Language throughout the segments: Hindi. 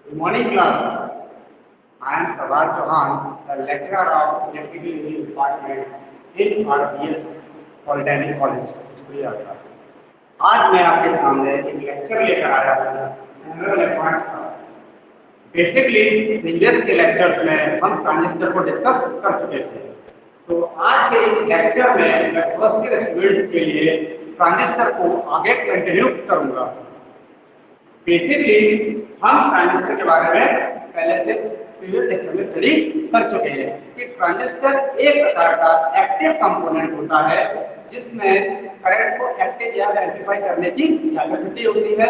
Good morning, class. I am Prabhat Chauhan, the lecturer of Electrical Engineering Department in RBS Polytechnic College, Churiyakar. आज मैं आपके सामने एक लेक्चर लेकर आया हूँ मिनरल इलेक्ट्रॉनिक्स का। बेसिकली प्रीवियस के लेक्चर्स में हम ट्रांजिस्टर को डिस्कस कर चुके थे, तो आज के इस लेक्चर में मैं फर्स्ट ईयर स्टूडेंट्स के लिए ट्रांजिस्टर को आगे कंटिन्यू करूँगा। बेसिकली हम ट्रांजिस्टर के बारे में पहले से प्रीवियस लेक्चर में स्टडी कर चुके हैं कि ट्रांजिस्टर एक प्रकार का एक्टिव कंपोनेंट होता है जिसमें करंट को एक्टिव या एम्प्लीफाई करने की कैपेसिटी होती है।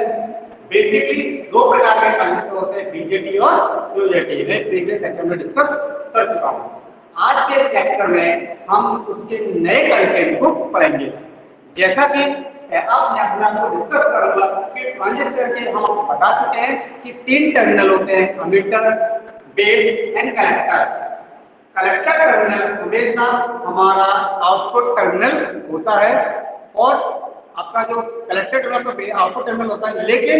बेसिकली दो प्रकार के ट्रांजिस्टर होते हैं, बीजेटी और यूजेटी। मैं प्रीवियस लेक्चर में डिस्कस कर चुका हूँ। आज के इस लेक्चर में हम उसके नए कंटेंट को पढ़ेंगे। जैसा कि अब मैं अपने आप को डिस्कस करूंगा कि ट्रांजिस्टर के हम आपको बता चुके हैं कि तीन टर्मिनल होते हैं, ammeter, base and collector. Collector terminal हमेशा हमारा आउटपुट टर्मिनल होता है और आपका जो कलेक्टर टर्मिनल आउटपुट टर्मिनल होता है, लेकिन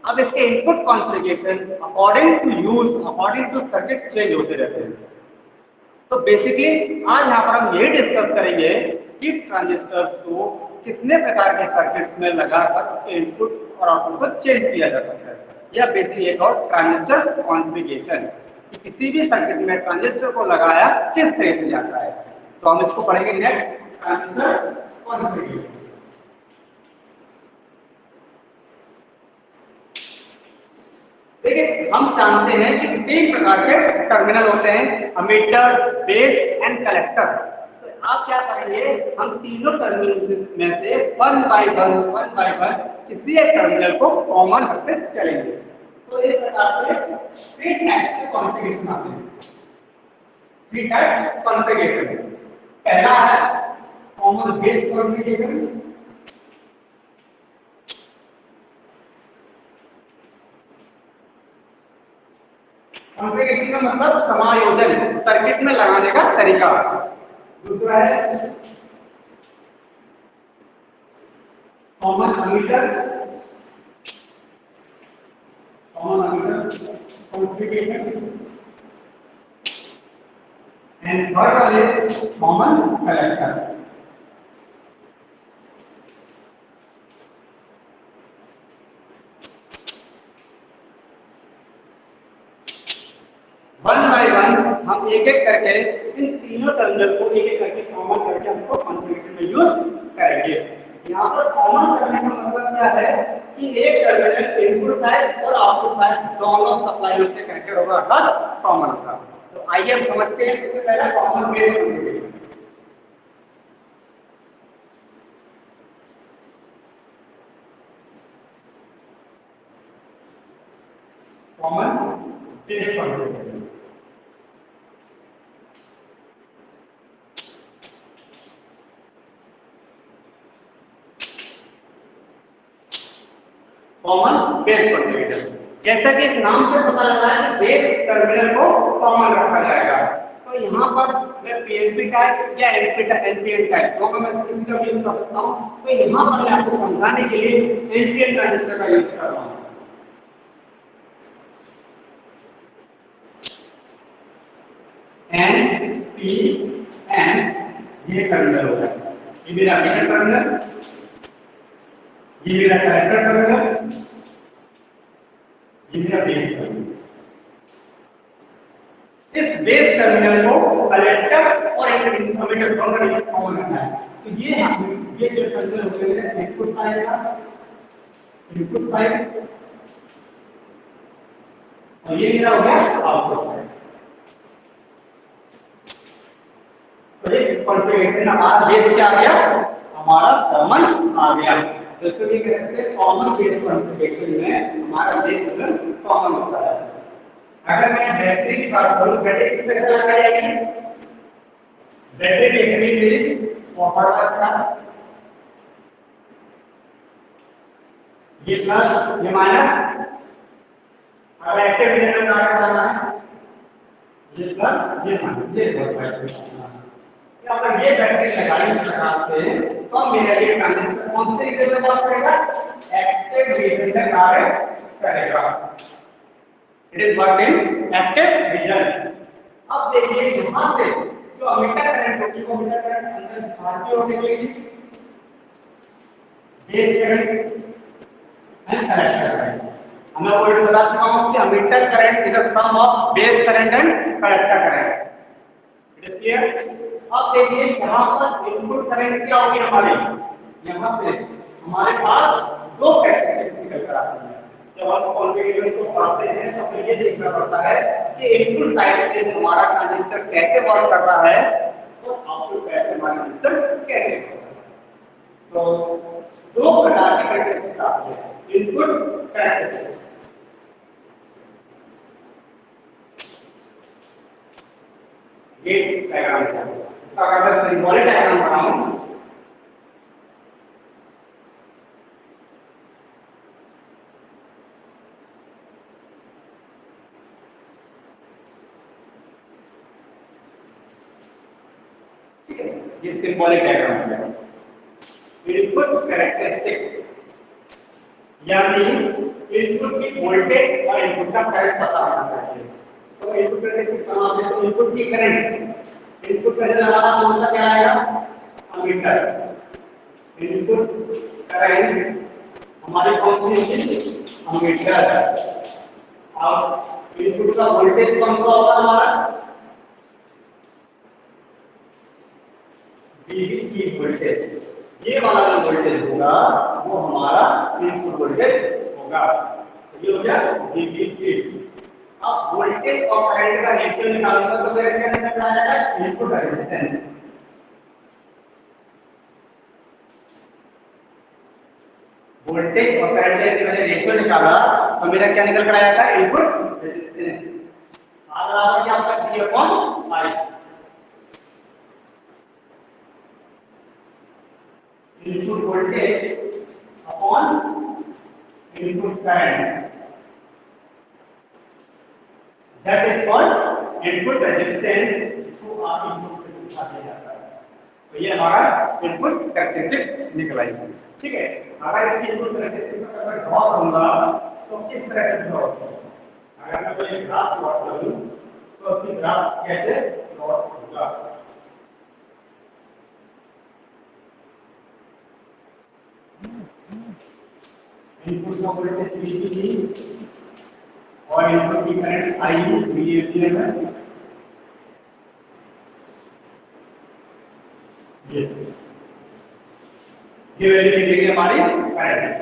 अब इसके input configuration according to use, according to circuit change होते रहते हैं। तो बेसिकली आज यहाँ पर हम ये डिस्कस करेंगे कि ट्रांजिस्टर्स को कितने प्रकार के सर्किट्स में लगाकर उसके इनपुट और आउटपुट को चेंज किया जा सकता है, या बेसिकली एक और ट्रांजिस्टर कॉन्फ़िगरेशन कि किसी भी सर्किट में ट्रांजिस्टर को लगाया किस तरह से जाता है। तो हम इसको पढ़ेंगे नेक्स्ट, ट्रांजिस्टर कॉन्फ़िगरेशन। देखिए, हम जानते हैं कि तीन प्रकार के टर्मिनल होते हैं, अमीटर, बेस एंड कलेक्टर। तो आप क्या करेंगे, हम तीनों टर्मिनल में से वन बाय वन किसी एक टर्मिनल को कॉमन रखते चलेंगे। तो इस प्रकार से थ्री टाइप के कॉन्फ़िगरेशन आते हैं। थ्री टाइप कॉन्फ़िगरेशन, पहला है कॉमन बेस कॉन्फ़िगरेशन। कॉन्फ़िगरेशन का मतलब समायोजन, सर्किट में लगाने का तरीका। दूसरा है common emitter configuration and third है common collector. One by one हम एक एक करके इन तीनों टर्मिनल को एक एक करके कॉमन करके हमको कॉन्फ़िगरेशन में यूज करेंगे। यहाँ पर कॉमन करने का मतलब क्या है कि एक टर्मिनल इनपुट साइड और आउटपुट साइड दोनों सप्लाई से कनेक्टेड होगा, अर्थात कॉमन होगा। तो आइए हम समझते हैं सबसे पहला common base configuration. Common base configuration common base configuration, जैसा कि इस नाम से पता लगा है कि बेस टर्मिनल को कॉमन रखा जाएगा। तो यहाँ पर मैं पीएनपी टाइप या एनपीएन टाइप दोनों में से किसी का भी यूज कर सकता हूँ। तो यहाँ पर मैं आपको समझाने के लिए एनपीएन ट्रांजिस्टर का यूज कर रहा हूँ। एनपीएन ये टर्मिनल होगा, ये मेरा अमीटर टर्मिनल, ये मेरा कलेक्टर टर्मिनल, ये मेरा बेस टर्मिनल। इस बेस टर्मिनल को कलेक्टर और अमीटर दोनों में कॉमन रखना है। तो ये जो टर्मिनल होते हैं इनपुट साइड का, इनपुट साइड, और ये मेरा हो गया आउटपुट साइड। तो इस कॉन्फ़िगरेशन में हमारा बेस क्या आ गया, हमारा कॉमन आ गया। तो इसको ये कहते हैं कॉमन बेस कॉन्फ़िगरेशन में हमारा बेस कॉमन होता है। अगर मैं बैटरी की बात करूं, बैटरी किस तरह से लगाई जाएगी, बैटरी बेसिकली फॉरवर्ड का, ये प्लस ये माइनस, अगर एक्टिव रिजल्ट में कार्य करना है ये प्लस ये माइनस, ये बैटरी। अगर ये बैटरी लगाई इस प्रकार से तो मेरा ये ट्रांजिस्टर कौन से रीजन में बात करेगा, एक्टिव रीजन में कार्य करेगा। It is work in active region. अब देखिए यहां से जो अमीटर करंट होगी वो अमीटर करंट अंदर बाहर की ओर निकलेगी, base current and collector current. हमें ऑलरेडी बता चुका हूं कि emitter current is the sum of base current and collector current. It is clear. अब देखिए यहां पर इनपुट करंट क्या होगी हमारी, यहां से हमारे पास दो कैरेक्टरिस्टिक्स निकल कर आती हैं। जब हम कॉन्फ़िगरेशन को पढ़ते हैं तो फिर ये देखना पड़ता है कि इनपुट साइड से हमारा ट्रांजिस्टर कैसे वर्क कर रहा है और आउटपुट साइड से हमारा ट्रांजिस्टर कैसे वर्क कर रहा है। तो दो प्रकार की कैरेक्टरिस्टिक्स आती है, इनपुट कैरेक्टरिस्टिक्स। ये डायग्राम है, इसका अगर मैं सिंबॉलिक डायग्राम बनाऊं ये सिंबॉलिक डायग्राम है। इनपुट कैरेक्टरिस्टिक्स यानी इनपुट की वोल्टेज और इनपुट का करंट पता होना चाहिए। तो इनपुट कैरेक्टरिस्टिक्स कहां पे, तो इनपुट की करंट, इनपुट करंट हमारा कौन सा क्या आएगा, अमीटर। इनपुट करंट हमारी कौन सी होगी, अमीटर। अब इनपुट का वोल्टेज कौन सा होगा हमारा, वीबी की वोल्टेज। ये वाला जो वोल्टेज होगा वो हमारा इनपुट वोल्टेज होगा। तो ये हो गया वीबी की। अब वोल्टेज और करंट का रेशियो निकालना तो मेरे क्या निकल आएगा, इनपुट रेजिस्टेंस। वोल्टेज और करंट का मैंने रेशियो निकाला तो मेरा क्या निकल कर आया था, इनपुट रेजिस्टेंस। आधा क्या होगा, C/I। Input voltage upon input current, that is called input resistance, इसको आप इनपुट से दिखा दिया जाता है। तो ये हमारा इनपुट कैरेक्टरिस्टिक्स निकल आई। ठीक है, अगर इसकी इनपुट कैरेक्टरिस्टिक्स का अगर ड्रॉ करूंगा तो किस तरह से ड्रॉ करूंगा, अगर मैं कोई ग्राफ ड्रॉ करूं तो उसकी ग्राफ कैसे ड्रॉ होगा। इनपुट का वोल्टेज VCC और इनपुट की करंट I VAB है। ये वैल्यू निकलेगी हमारी करंट,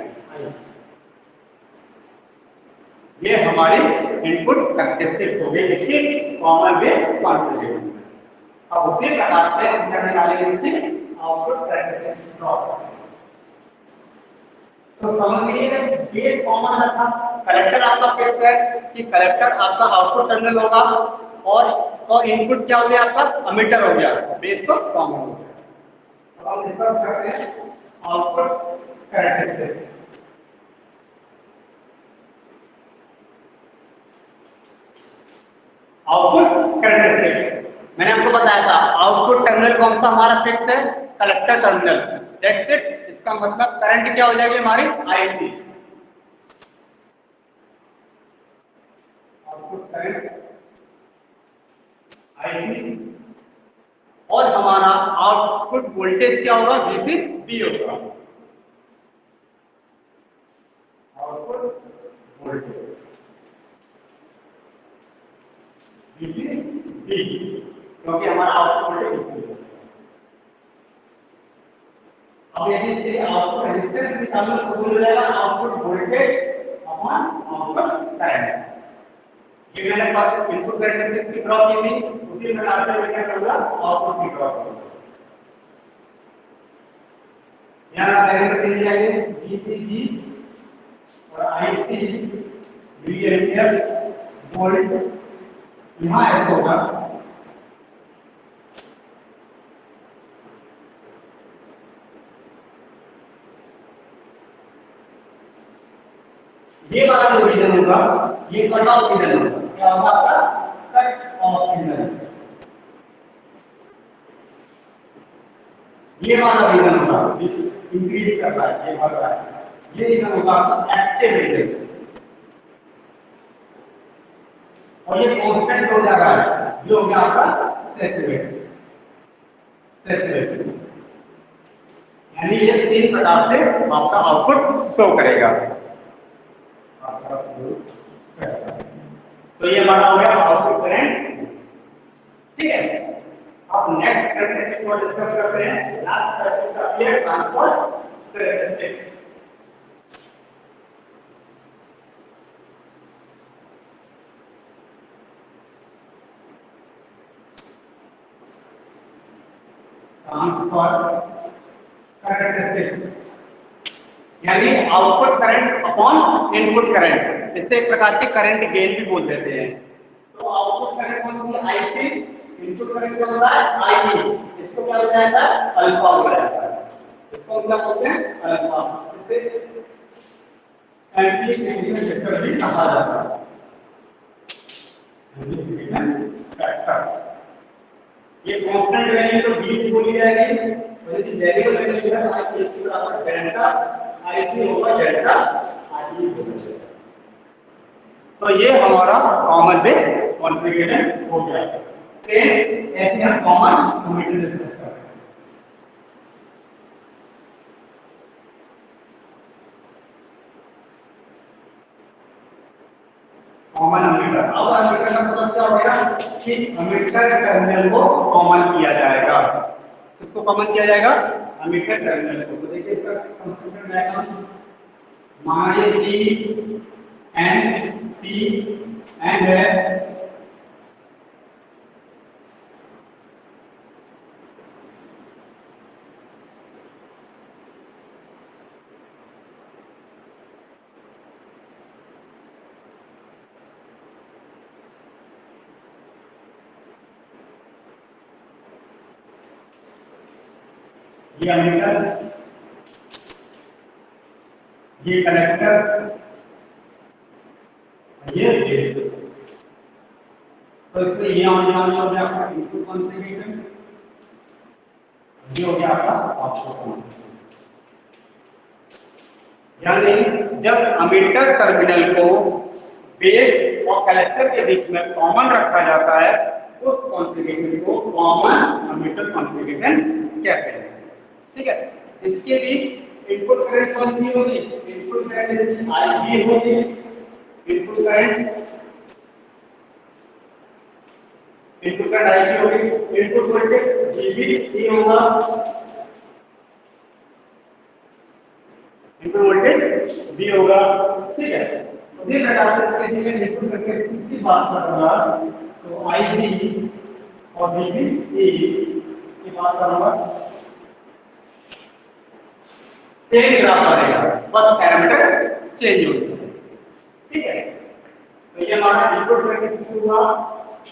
ये हमारी इनपुट कैरेक्टरिस्टिक्स हो गई इसकी कॉमन बेस कॉन्फ़िगरेशन। अब उसी प्रकार से हम क्या निकालेंगे, इसकी आउटपुट कैरेक्टरिस्टिक्स ड्रॉ। तो समझ लीजिए बेस कॉमन रखा, कलेक्टर आपका फिक्स है कि कलेक्टर आपका आउटपुट टर्मिनल होगा और इनपुट क्या हो गया आपका, अमीटर हो गया, बेस तो कॉमन हो गया। अब हम डिस्कस करते हैं आउटपुट कैरेक्टरिस्टिक्स। आउटपुट कैरेक्टरिस्टिक्स मैंने आपको बताया था, आउटपुट टर्मिनल कौन सा हमारा फिक्स है, कलेक्टर टर्मिनल, दैट्स इट। इसका मतलब करंट क्या हो जाएगी हमारी, IC। आउटपुट करंट IC और हमारा आउटपुट वोल्टेज क्या होगा, VCB होगा। आउटपुट वोल्टेज VCB, क्योंकि हमारा आउटपुट वोल्टेज VCB है। अब यदि इसके आउटपुट रेजिस्टेंस निकालना तो हो जाएगा output voltage upon output current. ये मैंने इनपुट कैरेक्टरिस्टिक की ड्रॉ की थी, उसी में आते हुए क्या करूंगा, आउटपुट की ड्रॉ करूंगा। यहां करंट चेंज आएंगे VCB और IC मिलीएम्पियर वोल्ट, यहां ऐसा होगा ये वाला जो रीजन होगा ये कट ऑफ रीजन होगा। क्या होगा आपका, कट ऑफ रीजन। ये वाला रीजन होगा इंक्रीज कर रहा है, ये बढ़ रहा है, ये रीजन होगा एक्टिव रीजन। और ये कांस्टेंट हो जाएगा, ये हो गया आपका सैचुरेटेड। यानी ये 3 प्रकार से आपका आउटपुट शो करेगा। तो ये हमारा हो गया आउटपुट करंट, ठीक है। अब नेक्स्ट कैरेक्टरिस्टिक को डिस्कस करते हैं। लास्ट कैरेक्टरिस्टिक है ट्रांसफर कैरेक्टरिस्टिक। ट्रांसफर कैरेक्टरिस्टिक यानी output current upon input current, इससे एक प्रकार के करंट गेन भी बोल देते हैं। तो आउटपुट करंट कौन सी आईसी, इनपुट करंट क्या होता है आईई, इसको क्या हो जाता है अल्फा हो जाता है, इसको क्या बोलते हैं अल्फा। इसे एम्प्लीफिकेशन फैक्टर भी कहा जाता है, एम्प्लीफिकेशन फैक्टर। ये कांस्टेंट वैल्यू तो b बोली जाएगी, और यदि वेरिएबल वैल्यू है तो i बराबर डेल्टा IC होगा डेल्टा IE होगा। तो ये हमारा कॉमन बेस कॉन्फ़िगरेशन हो गया। सेम ऐसे हम कॉमन कम्यूटेटर डिस्कस करते हैं। कॉमन एमीटर, अब एमीटर का मतलब क्या हो गया कि एमीटर टर्मिनल को कॉमन किया जाएगा। किसको कॉमन किया जाएगा? एमीटर टर्मिनल को। तो देखिए इसका कंस्ट्रक्शन डायग्राम माना ये P N P N है, ये एमीटर, ये कनेक्टर, ये बेस। तो इसमें ये हो गया आपका इनपुट कॉन्फ़िगरेशन, ये हो गया आपका आउटपुट कॉन्फ़िगरेशन। यानी जब एमीटर टर्मिनल को बेस और कलेक्टर के बीच में कॉमन रखा जाता है उस कॉन्फ़िगरेशन को कॉमन एमीटर कॉन्फ़िगरेशन कहते हैं, ठीक है। इसके भी इनपुट करंट कौन सी होगी? इनपुट करंट IB होगी, इनपुट करंट IB होगी, इनपुट वोल्टेज VB होगा, इनपुट वोल्टेज V होगा, ठीक है। उसी प्रकार से इसके में इनपुट करके इसकी बात करूंगा तो IB और VB की बात करूंगा, सेम ग्राफ बनेगा, बस पैरामीटर चेंज हो गया, ठीक है। तो ये हमारा इनपुट कैरेक्टरिस्टिक हुआ।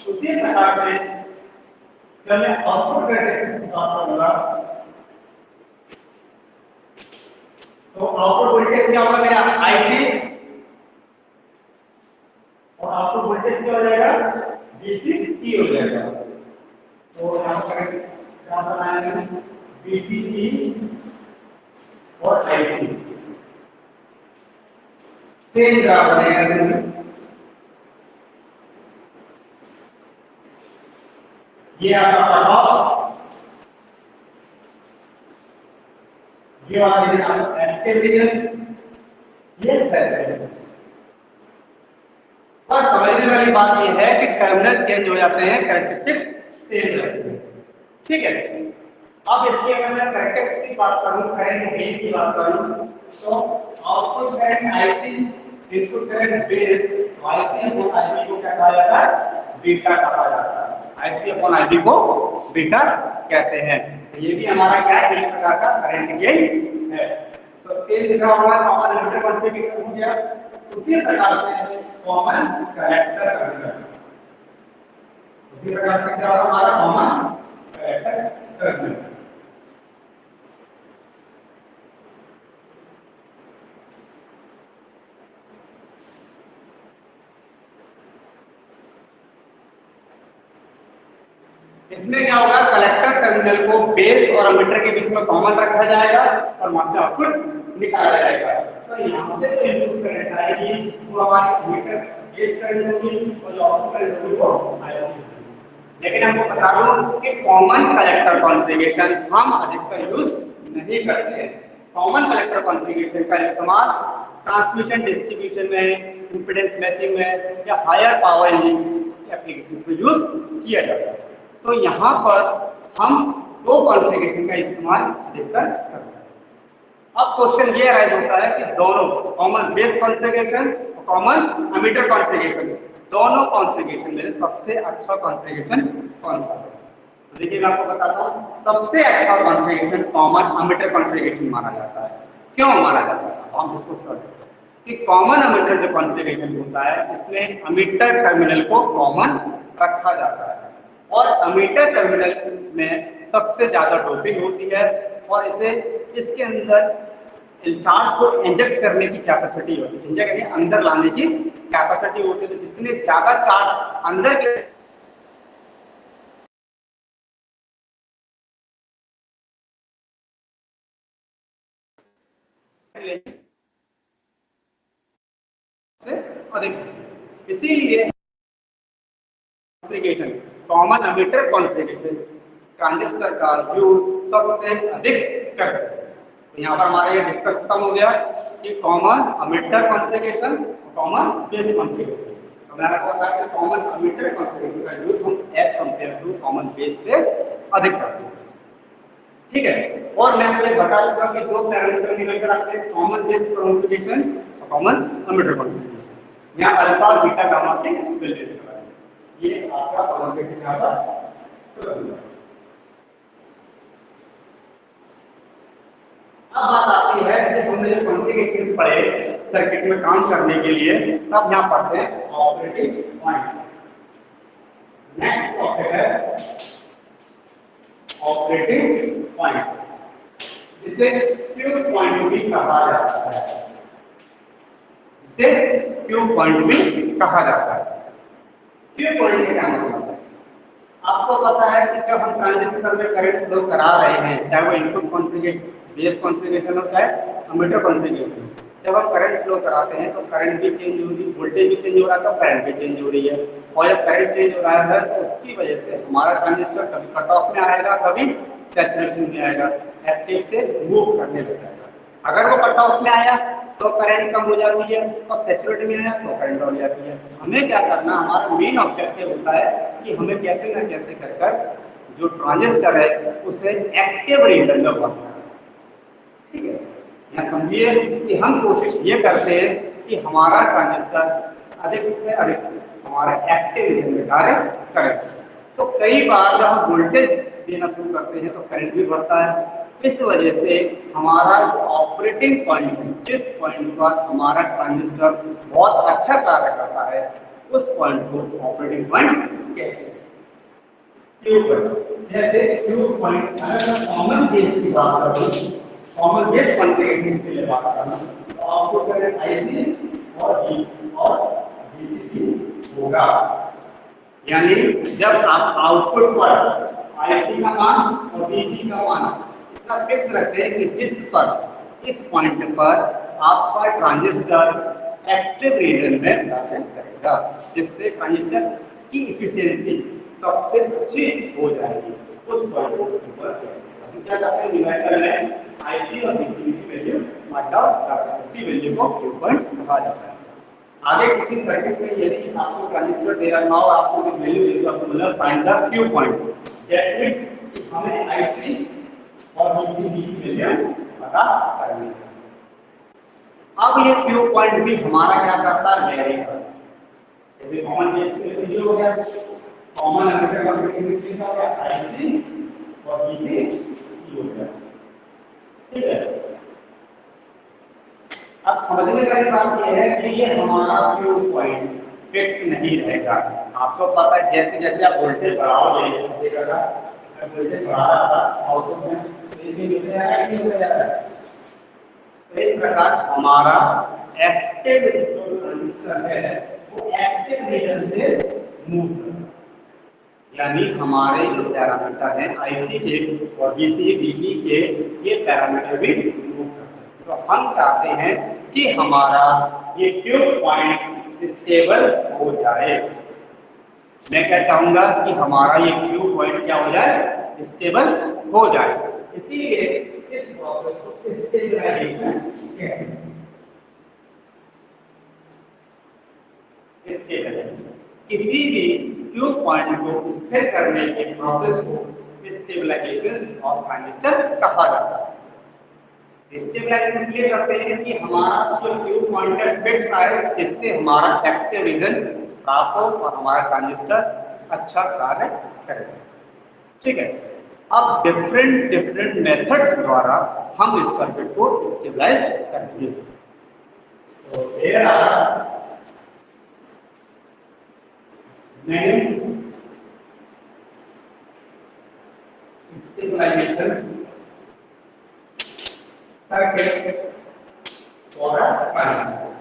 उसी प्रकार से जब मैं आउटपुट कैरेक्टरिस्टिक की बात करूंगा तो आउटपुट वोल्टेज क्या होगा मेरा IC, और आउटपुट वोल्टेज क्या हो जाएगा VCE हो जाएगा। तो यहां पर क्या बनाएंगे VCE और IC, सेम ग्राफ बनेगा। ये आपका कटऑफ, ये वाला रीजन आपका एक्टिव रीजन, ये सेट। बस समझने वाली बात ये है कि टर्मिनल चेंज हो जाते हैं, कैरेक्टरिस्टिक्स सेम रहती है, ठीक है। अब इसके अगर मैं कैरेक्टरिस्टिक्स की बात करूं, करंट गेन की बात करूं तो output current IC, input current base, IC और IB को क्या कहा जाता है? बीटा कहा जाता है। IC अपॉन IB को बीटा कहते हैं। तो ये भी हमारा क्या है? एक प्रकार का करंट गेन है। तो सेम लिखा हुआ है कॉमन एमीटर कॉन्फ़िगरेशन हो गया। उसी प्रकार से कॉमन कलेक्टर टर्मिनल, उसी प्रकार से क्या होगा हमारा कॉमन कलेक्टर टर्मिनल। इसमें क्या होगा? कलेक्टर टर्मिनल को बेस और एमीटर के बीच में कॉमन रखा जाएगा और वहां से आउटपुट निकाला जाएगा। तो यहां से जो इनपुट करंट आएगी वो हमारे एमीटर बेस करंट होगी और जो आउटपुट करंट होगी वो आईसी। लेकिन आपको बता दूं कि कॉमन कलेक्टर कॉन्फ़िगरेशन हम अधिकतर यूज नहीं करते हैं। कॉमन कलेक्टर कॉन्फ़िगरेशन का इस्तेमाल ट्रांसमिशन डिस्ट्रीब्यूशन में, इंपेडेंस मैचिंग में या हायर पावर एप्लीकेशन में यूज किया जाता है। तो यहाँ पर हम दो कॉन्फ़िगरेशन का इस्तेमाल अधिकतर करते हैं। अब क्वेश्चन ये राइज होता है कि दोनों कॉमन बेस कॉन्फ़िगरेशन और कॉमन एमिटर कॉन्फ़िगरेशन, दोनों कॉन्फ़िगरेशन में सबसे अच्छा कॉन्फ़िगरेशन कौन सा है? तो देखिए मैं आपको बताता हूँ, सबसे अच्छा कॉन्फ़िगरेशन कॉमन एमिटर कॉन्फ़िगरेशन माना जाता है। क्यों माना जाता है? हम डिस्कस करते हैं कि कॉमन एमिटर जो कॉन्फ़िगरेशन होता है इसमें एमिटर टर्मिनल को कॉमन रखा जाता है और एमिटर टर्मिनल में सबसे ज्यादा डोपिंग होती है और इसे इसके अंदर चार्ज को इंजेक्ट करने की कैपेसिटी होती है, इंजेक्ट यानी अंदर लाने की कैपेसिटी होती है। तो जितने ज्यादा चार्ज अंदर के से अधिक, इसीलिए configuration common emitter configuration transistor का यूज सबसे अधिक करते हैं। तो यहाँ पर हमारा ये डिस्कस खत्म हो गया कि कॉमन एमिटर कॉन्फ़िगरेशन और कॉमन बेस कॉन्फ़िगरेशन। तो मैंने कहा कि कॉमन एमिटर कॉन्फ़िगरेशन का यूज हम as compare to common base से अधिक करते हैं। ठीक है, और मैं आपको बता दूंगा कि दो पैरामीटर निकल आते हैं, कॉमन बेस कॉन्फ़िगरेशन और कॉमन एमिटर कॉन्फ़िगरेशन। यहाँ अल्फा और बीटा गामा के वैल्यू ये आपका कॉन्फ़िगरेशन यहाँ पर। अब बात आती है कि हमने जो कॉन्फ़िगरेशन पढ़े सर्किट में काम करने के लिए, तब यहाँ पढ़ते हैं ऑपरेटिंग पॉइंट। नेक्स्ट टॉपिक है ऑपरेटिंग पॉइंट, जिसे क्यू पॉइंट भी कहा जाता है, जिसे क्यू पॉइंट भी कहा जाता है। क्यू पॉइंट क्या मतलब है? आपको पता है कि जब हम ट्रांजिस्टर में करंट फ्लो करा रहे हैं, चाहे वो इनपुट कॉन्फ़िगरेशन बेस कॉन्फ़िगरेशन हो चाहे एमिटर कॉन्फ़िगरेशन हो, जब हम करंट फ्लो कराते हैं तो करंट भी चेंज हो रही है, वोल्टेज भी चेंज हो रहा है, तो करंट भी चेंज हो रही है। और जब करंट चेंज हो रहा है तो उसकी वजह से हमारा ट्रांजिस्टर कभी कट ऑफ में आएगा, कभी सैचुरेशन में आएगा, एक्टिव से मूव करने लग जाएगा। अगर वो कट ऑफ में आया तो करंट कम हो जाती है और सैचुरेट में आया तो करंट बढ़ जाती है। हमें क्या करना, हमारा मेन ऑब्जेक्टिव होता है कि हमें कैसे ना कैसे कर जो ट्रांजिस्टर है उसे एक्टिव रीजन में बढ़ाना है। ठीक है, यहाँ समझिए कि हम कोशिश ये करते हैं कि हमारा ट्रांजिस्टर अधिक से अधिक हमारा एक्टिव रीजन में डायरेक्ट करें। तो कई बार जब हम वोल्टेज देना शुरू करते हैं तो करंट भी बढ़ता है। इस वजह से हमारा ऑपरेटिंग पॉइंट, जिस पॉइंट पर हमारा ट्रांजिस्टर बहुत अच्छा कार्य करता है, उस पॉइंट को ऑपरेटिंग पॉइंट कहते हैं। क्यू पॉइंट, जैसे क्यू पॉइंट अगर मैं कॉमन बेस की बात करूं, कॉमन बेस कॉन्फ़िगरेशन के लिए बात करूं, तो आपको करंट आईसी और डीसी होगा। यानी जब आप आउटपुट पर आईसी का मान और डीसी का मान इतना फिक्स रखते हैं कि जिस पर इस पॉइंट पर आपका ट्रांजिस्टर एक्टिव रीजन में कार्य करेगा, जिससे ट्रांजिस्टर की इफिशियंसी सबसे अच्छी हो जाएगी। उस पॉइंट पर क्या करते हैं, डिवाइडर में आईसी और डीसी की वैल्यू फाइंड आउट करते हैं, उसी वैल्यू को क्यू पॉइंट कहा जाता है। आगे किसी सर्किट में यदि आपको ट्रांजिस्टर दे रखा हो, आपको एक वैल्यू दे दो, आपको मतलब find the Q point, that means कि हमें आईसी और डीसी की वैल्यू पता करनी है। अब ये क्यू पॉइंट भी हमारा क्या करता है, वेरी करता है। जैसे कॉमन बेस के लिए हो गया, कॉमन एमिटर कॉन्फ़िगरेशन के लिए हो गया आईसी और डीसी हो गया। ठीक है, अब समझने का बात यह है कि ये हमारा क्यू पॉइंट फिक्स नहीं रहेगा। आपको पता है जैसे जैसे आप वोल्टेज बढ़ाओगे, देखिएगा मैं वोल्टेज बढ़ा रहा था आउटपुट में, तो ये नीचे आ रहा है कि ऊपर जा रहा है। तो इस प्रकार हमारा एक्टिव जो ट्रांजिस्टर है वो एक्टिव रीजन से मूव करता है, यानी हमारे जो पैरामीटर हैं आईसी के और डीसी डीसी के, ये पैरामीटर भी मूव करते हैं। तो हम चाहते हैं कि हमारा ये क्यू पॉइंट स्टेबल हो जाए। मैं क्या चाहूंगा कि हमारा ये Q पॉइंट क्या हो जाए, स्टेबल हो जाए। इसीलिए इस प्रोसेस को स्टेबलाइजेशन कहते हैं। किसी भी Q पॉइंट को स्थिर करने के प्रोसेस को स्टेबलाइजेशन ऑफ ट्रांजिस्टर कहा जाता है। स्टेबलाइजेशन इसलिए करते हैं कि हमारा जो Q पॉइंट है फिक्स आए, जिससे हमारा एक्टिव रीजन प्राप्त हो और हमारा ट्रांजिस्टर अच्छा कार्य करे। ठीक है, अब डिफरेंट मेथड्स द्वारा हम इस सर्किट को स्टेबलाइज करेंगे। तो there are many stabilization circuit for a transistor।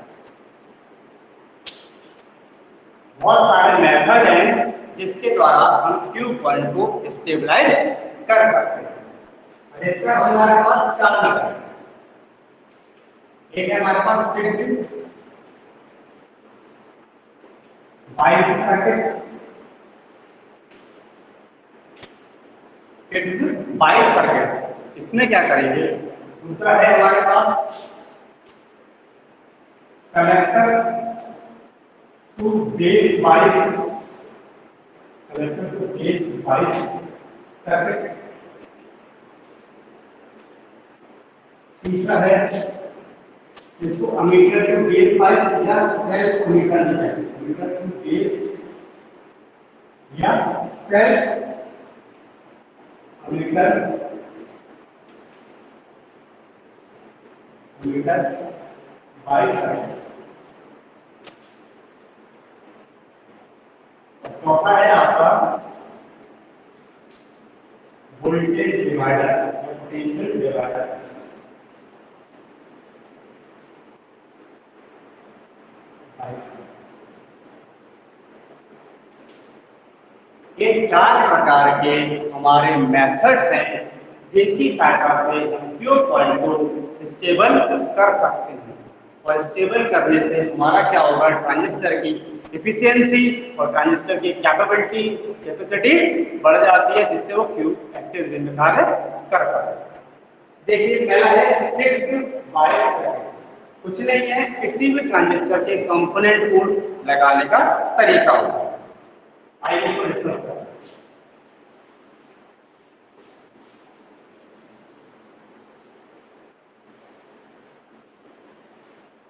बहुत सारे मेथड हैं जिसके द्वारा हम Q पॉइंट को स्टेबलाइज कर सकते हैं। अधिकतर हमारे पास 4 मेथड, एक है हमारे पास फिक्स्ड बाइस सर्किट, फिक्स्ड बाइस सर्किट, इसमें क्या करेंगे। दूसरा है हमारे पास कनेक्टर टू बेस बाइस, कनेक्टर टू बेस बाइस सर्किट। तीसरा है इसको अमीटर टू बेस बाइस या सेल्फ अमीटर कहते हैं, अमीटर टू बेस या सेल्फ अमीटर, अमीटर बाइस सर्किट। चौथा है आपका वोल्टेज डिवाइडर या पोटेंशियल डिवाइडर। ये 4 प्रकार के हमारे मेथड्स हैं जिनकी सहायता से हम Q पॉइंट को स्टेबल कर सकते हैं। और स्टेबल करने से हमारा क्या होगा, ट्रांजिस्टर की एफिशिएंसी और ट्रांजिस्टर की कैपेसिटी बढ़ जाती है, जिससे वो Q एक्टिव रीजन में कार्य कर पाए। देखिए पहला है फिक्स्ड बायस सर्किट। कुछ नहीं है, किसी भी ट्रांजिस्टर के कंपोनेंट को लगाने का तरीका होगा। आइए इसको डिस्कस करते हैं।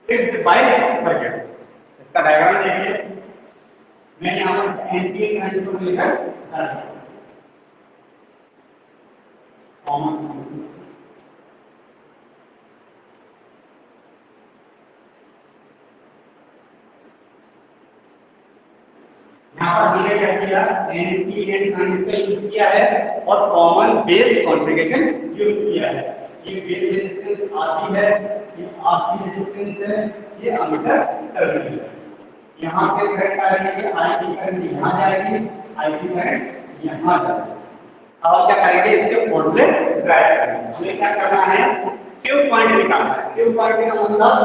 फिक्स्ड बायस सर्किट, इसका डायग्राम देखिए। मैं यहाँ पर एनपीएन ट्रांजिस्टर लेकर कॉमन यहाँ पर हमने क्या किया, एनपीएन ट्रांजिस्टर यूज किया है और कॉमन बेस कॉन्फ़िगरेशन यूज किया है। ये बेस रेजिस्टेंस आरबी है, ये आरसी रेजिस्टेंस है, ये अमीटर टर्मिनल है। यहाँ से करंट आ रही है, आईपी करंट यहाँ जाएगी, आईपी करंट यहाँ जाएगी। अब क्या करेंगे, इसके फॉर्मूले ड्राइव करेंगे। हमें क्या करना है, क्यू पॉइंट निकालना है। क्यू पॉइंट का मतलब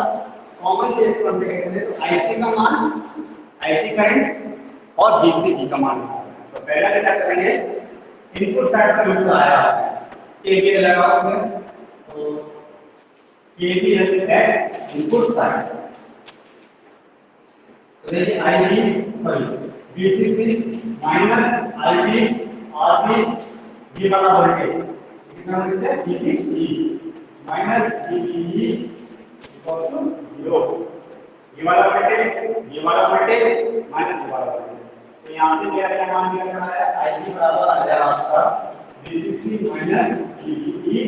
कॉमन बेस कॉन्फ़िगरेशन है, तो आईसी का मान, आईसी करंट और बीसीबी का मान। तो पहला क्या करेंगे, इनपुट साइड पर लूप आया केवीएल लगाओ उसमें, तो केवीएल है इनपुट साइड। तो देखिए IB sorry VCC minus IB RB, ये वाला वोल्टेज कितना वोल्टेज है, VBB minus VBB equal to 0। ये वाला वोल्टेज, ये वाला वोल्टेज माइनस ये वाला वोल्टेज। तो यहाँ से क्या मान निकलना है, आईसी बराबर आ जाएगा आपका BCC minus VBB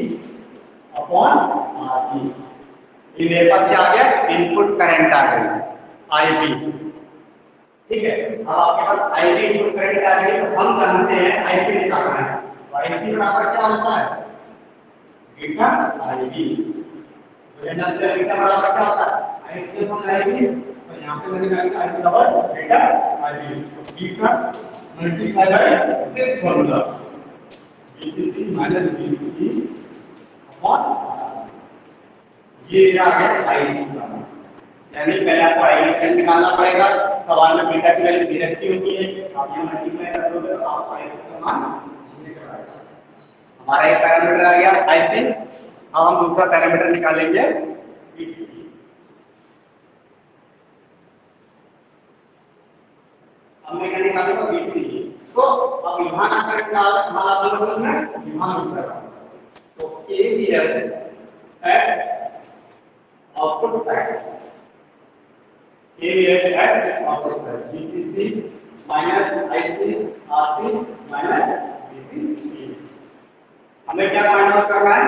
upon RB. ये मेरे पास क्या आ गया, इनपुट करंट आ गई आईबी। ठीक है, अब आपके पास आईबी इनपुट करंट आ गई, तो हम जानते हैं आईसी निकालना है। तो आईसी बराबर क्या होता है, बीटा आईबी। तो ये जानते हैं बीटा बराबर क्या होता है, आईसी अपॉन आईबी। तो यहाँ से मैंने निकाला आईबी बराबर बीटा आईबी, तो beta multiply by this formula VCC minus VBB upon ये आ गया आईसी का। यानी पहले आपको आईवी करंट निकालना पड़ेगा। सवाल में बीटा की वैल्यू दे रखी होती है, आप यहाँ मल्टीप्लाई कर दोगे तो आपको आईसी का मान निकल आएगा। हमारा एक पैरामीटर आ गया आईसी। अब हम दूसरा पैरामीटर निकालेंगे बीसी। हमने क्या निकाला था बीसी। तो अब यहाँ का करंट निकालना यहाँ दूसरा। तो KVL at output side, KVL at output side, VCC minus IC RC minus VCE। हमें क्या फाइंड आउट करना है?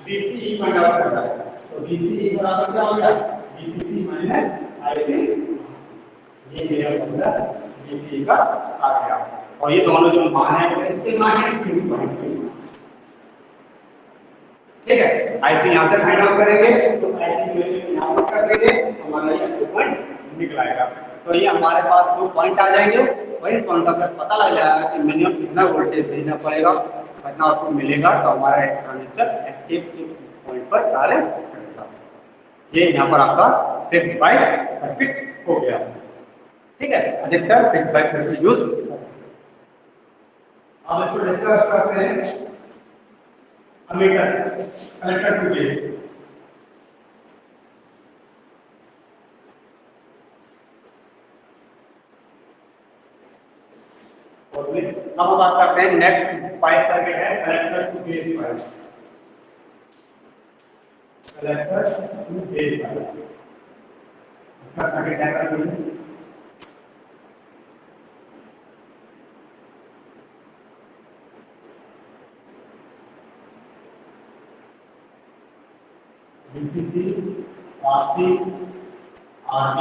VCE फाइंड आउट करना है। तो VCE बराबर क्या हो गया? VCC minus IC। ये मेरा फॉर्मूला VCE का आ गया। और ये दोनों जो मान है वो इसके मान है 2.3। ठीक है, IC यहाँ से फाइंड आउट करेंगे तो IC की वैल्यू यहाँ पर कर देंगे, हमारा ये 2 पॉइंट निकल आएगा। तो ये हमारे पास 2 पॉइंट आ जाएंगे। वही पॉइंट का पता लग जाएगा कि मिनिमम कितना वोल्टेज देना पड़ेगा, कितना आउटपुट मिलेगा, तो हमारा एक ट्रांजिस्टर एक्टिव पॉइंट पर कार्य करेगा। ये यहाँ पर आपका फिक्स्ड बायस सर्किट हो गया। ठीक है, अधिकतर फिक्स्ड बायस सर्किट यूज। अब इसको डिस्कस करते हैं अमीटर, कलेक्टर टू बेस। अब हम बात करते हैं नेक्स्ट पाइप सर्किट है collector to base pipe. Collector to base pipe इसका सर्किट डायग्राम है। VCC, RC, RD,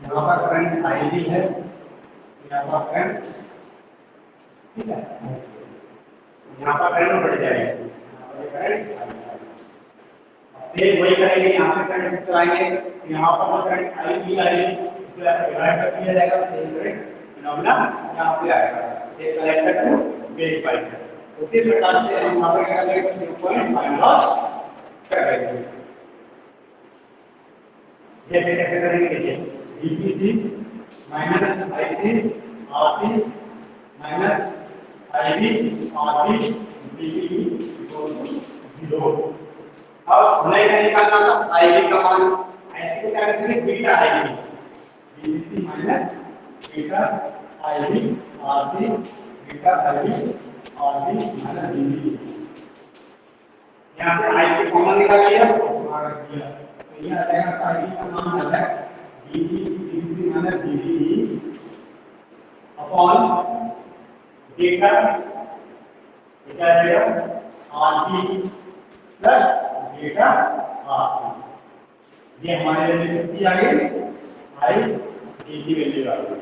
यहाँ पर करंट आईवी है, यहाँ पर करंट, ठीक है, यहाँ पर करंट बढ़ जाएगा, यहाँ पर करंट सेम वही करेंगे, यहाँ पे करंट चलाएंगे, यहाँ पर करंट आईवी आएगी, इसलिए आपको डिवाइड कर दिया जाएगा, सेम करंट फिनोमेना यहाँ पे आएगा। ये कलेक्टर टू बेस पाइप है। उसी प्रकार से हम यहाँ पर क्या करेंगे, 2 फाइंड आउट करेंगे। ये कैसे करेंगे? VCC माइनस IC RC माइनस IB RD VCE equal to 0। अब हमें क्या निकालना था? IB का मान। IC को क्या करेंगे? Beta IB, VCC minus beta IB RC beta IB RD minus VCE। यहाँ से IB कॉमन निकाल लिया, रख दिया, तो ये आ जाएगा IB का मान आ जाएगा VCC minus VCE upon beta beta RD plus beta RC। ये हमारे लिए किसकी आ गई? IB की वैल्यू आ गई,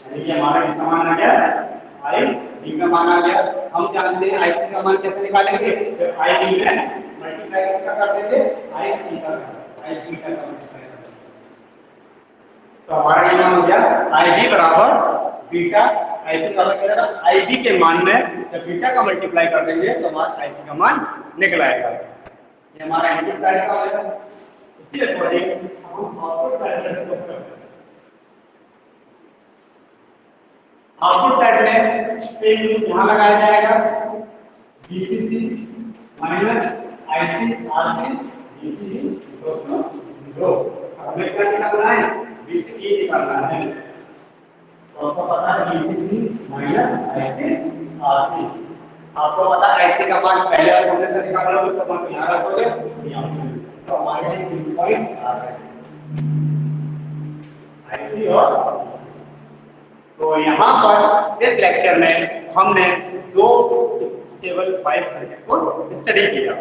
यानी कि हमारा कितना मान आ गया? IB का मान आ गया। हम जानते हैं IC का मान कैसे निकालेंगे? तो IB में मल्टीप्लाई किसका कर देंगे? IC का, IB का मल्टीप्लाई कर देंगे। तो हमारा ये मान हो गया IB बराबर बीटा, IC बराबर क्या था? IB के मान में जब बीटा का मल्टीप्लाई कर देंगे तो हमारा IC का मान निकल आएगा। ये हमारा इनपुट साइड का होगा। उसी अकॉर्डिंग हम आउटपुट साइड में डिस्कस करते हैं। आउटपुट साइड में सेम यहाँ लगाया जाएगा, VCC minus IC RC VCE equal to 0। हमें क्या निकालना है? VCE निकालना है। तो आपको पता है VCC माइनस IC RC। आपको पता है IC का मान पहले और हमने से निकाला, उसका मान यहाँ रखोगे, तो हमारे लिए 2 पॉइंट आ रहा है IC और। तो यहाँ पर इस लेक्चर में हमने 2 स्टेबल पाइप सर्किट को स्टडी किया,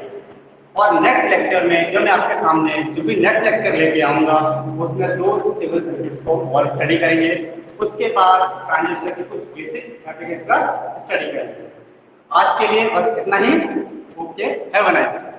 और नेक्स्ट लेक्चर में जो मैं आपके सामने जो भी नेक्स्ट लेक्चर लेके आऊंगा उसमें 2 स्टेबल सर्किट को और स्टडी करेंगे। उसके बाद ट्रांजिस्टर के कुछ बेसिक एप्लीकेशन का स्टडी करेंगे। आज के लिए बस इतना ही। Okay, have a nice day.